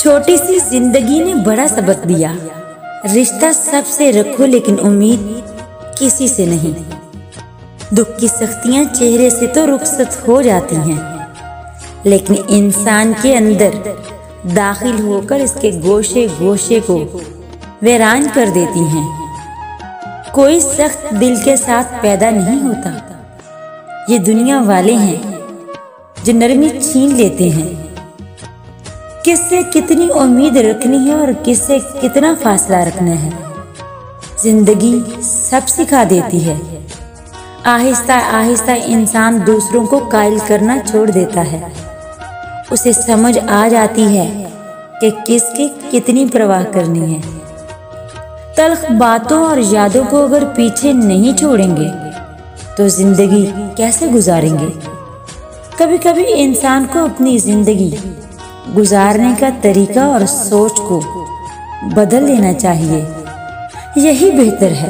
छोटी सी जिंदगी ने बड़ा सबक दिया। रिश्ता सबसे रखो लेकिन उम्मीद किसी से नहीं। दुख की सख्तियां चेहरे से तो रुखसत हो जाती हैं, लेकिन इंसान के अंदर दाखिल होकर इसके गोशे गोशे को वीरान कर देती हैं। कोई सख्त दिल के साथ पैदा नहीं होता, ये दुनिया वाले हैं जो नरमी छीन लेते हैं। किससे कितनी उम्मीद रखनी है और किससे कितना फासला रखना है, जिंदगी सब सिखा देती है। आहिस्ता आहिस्ता इंसान दूसरों को कायल करना छोड़ देता है। उसे समझ आ जाती है कि किसकी कितनी परवाह करनी है। तल्ख बातों और यादों को अगर पीछे नहीं छोड़ेंगे तो जिंदगी कैसे गुजारेंगे। कभी कभी इंसान को अपनी जिंदगी गुजारने का तरीका और सोच को बदल लेना चाहिए, यही बेहतर है।